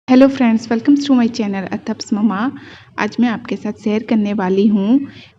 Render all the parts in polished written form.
Hello friends, welcomes to my channel अथप्स ममा। आज मैं आपके साथ शेयर करने वाली हूँ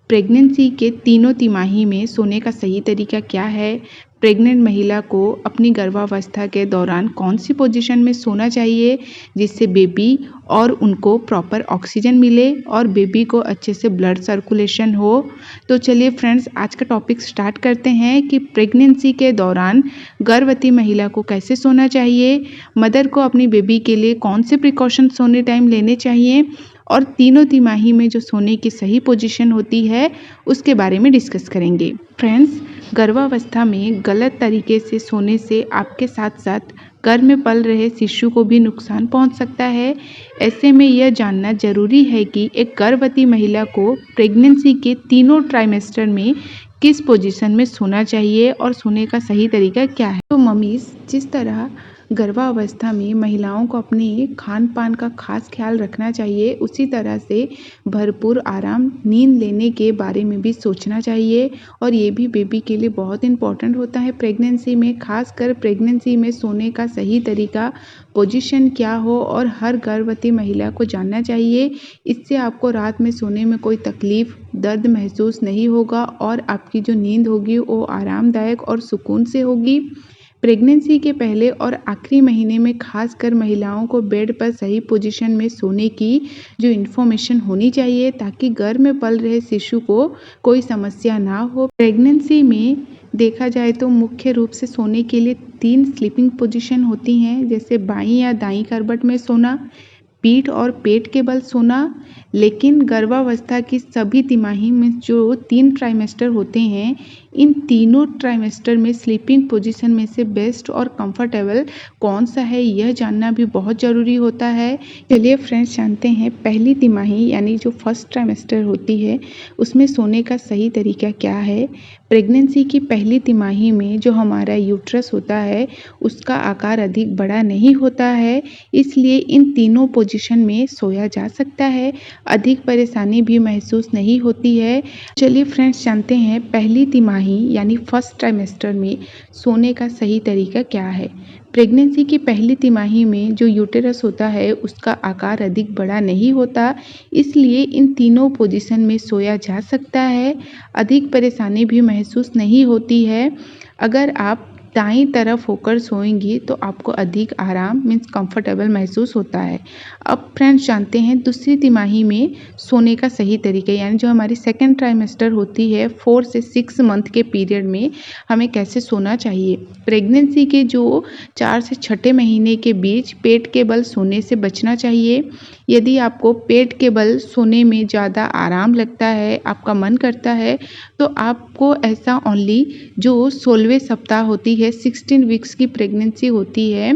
प्रेगनेंसी के तीनों तिमाही में सोने का सही तरीका क्या है। प्रेग्नेंट महिला को अपनी गर्भावस्था के दौरान कौन सी पोजीशन में सोना चाहिए जिससे बेबी और उनको प्रॉपर ऑक्सीजन मिले और बेबी को अच्छे से ब्लड सर्कुलेशन हो। तो चलिए फ्रेंड्स, आज का टॉपिक स्टार्ट करते हैं कि प्रेगनेंसी के दौरान गर्भवती महिला को कैसे सोना चाहिए, मदर को अपनी बेबी के लिए कौन से प्रिकॉशन सोने टाइम लेने चाहिए और तीनों तिमाही में जो सोने की सही पोजीशन होती है उसके बारे में डिस्कस करेंगे। फ्रेंड्स, गर्भावस्था में गलत तरीके से सोने से आपके साथ साथ गर्भ में पल रहे शिशु को भी नुकसान पहुंच सकता है। ऐसे में यह जानना जरूरी है कि एक गर्भवती महिला को प्रेगनेंसी के तीनों ट्राइमेस्टर में किस पोजीशन में सोना चाहिए और सोने का सही तरीका क्या है। तो मम्मीज, जिस तरह गर्भावस्था में महिलाओं को अपने खान पान का खास ख्याल रखना चाहिए, उसी तरह से भरपूर आराम नींद लेने के बारे में भी सोचना चाहिए। और ये भी बेबी के लिए बहुत इम्पोर्टेंट होता है प्रेगनेंसी में। खासकर प्रेगनेंसी में सोने का सही तरीका, पोजीशन क्या हो और हर गर्भवती महिला को जानना चाहिए। इससे आपको रात में सोने में कोई तकलीफ, दर्द महसूस नहीं होगा और आपकी जो नींद होगी वो आरामदायक और सुकून से होगी। प्रेगनेंसी के पहले और आखिरी महीने में खासकर महिलाओं को बेड पर सही पोजीशन में सोने की जो इन्फॉर्मेशन होनी चाहिए ताकि गर्भ में पल रहे शिशु को कोई समस्या ना हो। प्रेगनेंसी में देखा जाए तो मुख्य रूप से सोने के लिए 3 स्लीपिंग पोजीशन होती हैं, जैसे बाईं या दाईं करवट में सोना, पीठ और पेट के बल सोना। लेकिन गर्भावस्था की सभी तिमाही में जो 3 ट्राइमेस्टर होते हैं, इन तीनों ट्राइमेस्टर में स्लीपिंग पोजीशन में से बेस्ट और कंफर्टेबल कौन सा है, यह जानना भी बहुत ज़रूरी होता है। चलिए फ्रेंड्स, जानते हैं पहली तिमाही यानी जो फर्स्ट ट्राइमेस्टर होती है उसमें सोने का सही तरीका क्या है। प्रेगनेंसी की पहली तिमाही में जो हमारा यूट्रस होता है उसका आकार अधिक बड़ा नहीं होता है, इसलिए इन तीनों पोजीशन में सोया जा सकता है। अधिक परेशानी भी महसूस नहीं होती है। चलिए फ्रेंड्स, जानते हैं पहली तिमाही यानी फर्स्ट ट्राइमेस्टर में सोने का सही तरीका क्या है। प्रेगनेंसी की पहली तिमाही में जो यूटेरस होता है उसका आकार अधिक बड़ा नहीं होता, इसलिए इन तीनों पोजीशन में सोया जा सकता है। अधिक परेशानी भी महसूस नहीं होती है। अगर आप दाईं तरफ होकर सोएंगी तो आपको अधिक आराम मीन्स कंफर्टेबल महसूस होता है। अब फ्रेंड्स, जानते हैं दूसरी तिमाही में सोने का सही तरीका यानी जो हमारी सेकेंड ट्राइमेस्टर होती है 4 से 6 मंथ के पीरियड में हमें कैसे सोना चाहिए। प्रेगनेंसी के जो 4 से 6 महीने के बीच पेट के बल सोने से बचना चाहिए। यदि आपको पेट के बल सोने में ज़्यादा आराम लगता है, आपका मन करता है, तो आपको ऐसा ओनली जो 16वें सप्ताह होती है, 16 वीक्स की प्रेगनेंसी होती है,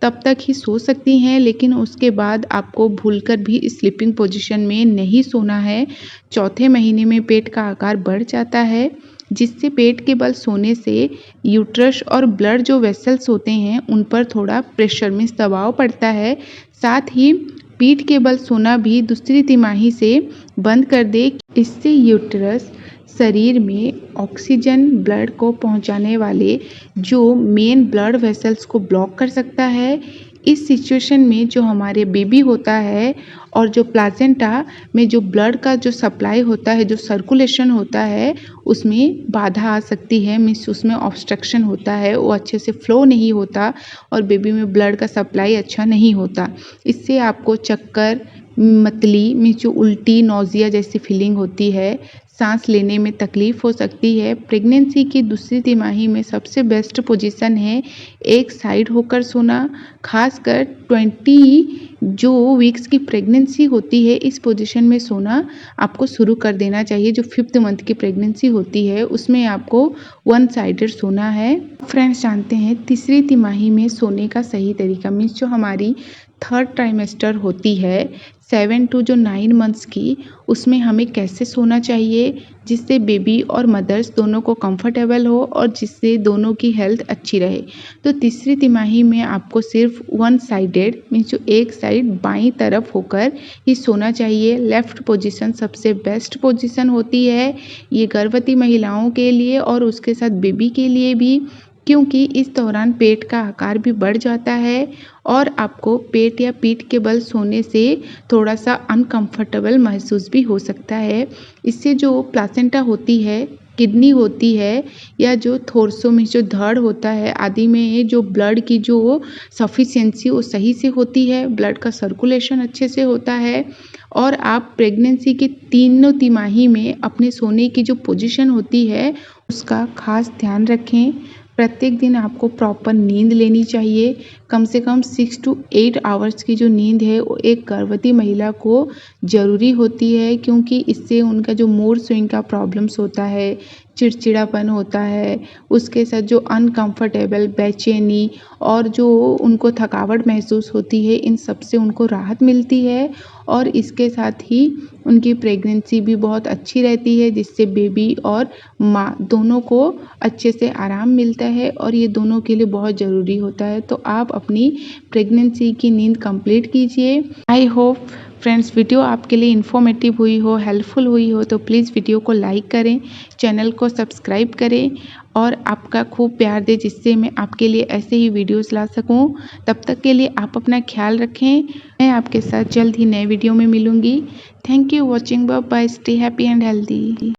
तब तक ही सो सकती हैं। लेकिन उसके बाद आपको भूलकर भी स्लीपिंग पोजीशन में नहीं सोना है। चौथे महीने में पेट का आकार बढ़ जाता है, जिससे पेट के बल सोने से यूट्रस और ब्लड जो वेसल्स होते हैं उन पर थोड़ा प्रेशर मीन्स दबाव पड़ता है। साथ ही पीठ के बल सोना भी दूसरी तिमाही से बंद कर दे। इससे यूट्रस शरीर में ऑक्सीजन ब्लड को पहुंचाने वाले जो मेन ब्लड वेसल्स को ब्लॉक कर सकता है। इस सिचुएशन में जो हमारे बेबी होता है और जो प्लासेंटा में जो ब्लड का जो सप्लाई होता है, जो सर्कुलेशन होता है, उसमें बाधा आ सकती है। मीन्स उसमें ऑब्स्ट्रक्शन होता है, वो अच्छे से फ्लो नहीं होता और बेबी में ब्लड का सप्लाई अच्छा नहीं होता। इससे आपको चक्कर, मतली मीन्स जो उल्टी, नौजिया जैसी फीलिंग होती है, सांस लेने में तकलीफ हो सकती है। प्रेगनेंसी की दूसरी तिमाही में सबसे बेस्ट पोजीशन है एक साइड होकर सोना। खासकर 20 जो वीक्स की प्रेगनेंसी होती है, इस पोजीशन में सोना आपको शुरू कर देना चाहिए। जो 5th मंथ की प्रेगनेंसी होती है उसमें आपको 1 साइडेड सोना है। फ्रेंड्स, जानते हैं तीसरी तिमाही में सोने का सही तरीका मीन्स जो हमारी 3rd ट्राइमेस्टर होती है 7 to जो 9 मंथ्स की, उसमें हमें कैसे सोना चाहिए जिससे बेबी और मदर्स दोनों को कंफर्टेबल हो और जिससे दोनों की हेल्थ अच्छी रहे। तो तीसरी तिमाही में आपको सिर्फ 1 साइडेड मीन्स जो एक साइड बाईं तरफ होकर ही सोना चाहिए। लेफ्ट पोजीशन सबसे बेस्ट पोजीशन होती है, ये गर्भवती महिलाओं के लिए और उसके साथ बेबी के लिए भी। क्योंकि इस दौरान पेट का आकार भी बढ़ जाता है और आपको पेट या पीठ के बल सोने से थोड़ा-सा अनकंफर्टेबल महसूस भी हो सकता है। इससे जो प्लासेंटा होती है, किडनी होती है या जो थोरसों में जो धड़ होता है आदि में जो ब्लड की जो सफिशिएंसी वो सही से होती है, ब्लड का सर्कुलेशन अच्छे से होता है और आप प्रेगनेंसी के तीनों तिमाही में अपने सोने की जो पोजीशन होती है, उसका ख़ास ध्यान रखें। प्रत्येक दिन आपको प्रॉपर नींद लेनी चाहिए। कम से कम 6 टू 8 आवर्स की जो नींद है वो एक गर्भवती महिला को ज़रूरी होती है, क्योंकि इससे उनका जो मूड स्विंग का प्रॉब्लम्स होता है, चिड़चिड़ापन होता है, उसके साथ जो अनकंफर्टेबल, बेचैनी और जो उनको थकावट महसूस होती है, इन सब से उनको राहत मिलती है और इसके साथ ही उनकी प्रेगनेंसी भी बहुत अच्छी रहती है, जिससे बेबी और माँ दोनों को अच्छे से आराम मिलता है और ये दोनों के लिए बहुत ज़रूरी होता है। तो आप अपनी प्रेगनेंसी की नींद कंप्लीट कीजिए। आई होप फ्रेंड्स वीडियो आपके लिए इन्फॉर्मेटिव हुई हो, हेल्पफुल हुई हो, तो प्लीज़ वीडियो को लाइक करें, चैनल को सब्सक्राइब करें और आपका खूब प्यार दें, जिससे मैं आपके लिए ऐसे ही वीडियोस ला सकूं। तब तक के लिए आप अपना ख्याल रखें। मैं आपके साथ जल्द ही नए वीडियो में मिलूंगी। Thank you watching. Bye bye. Stay happy and healthy.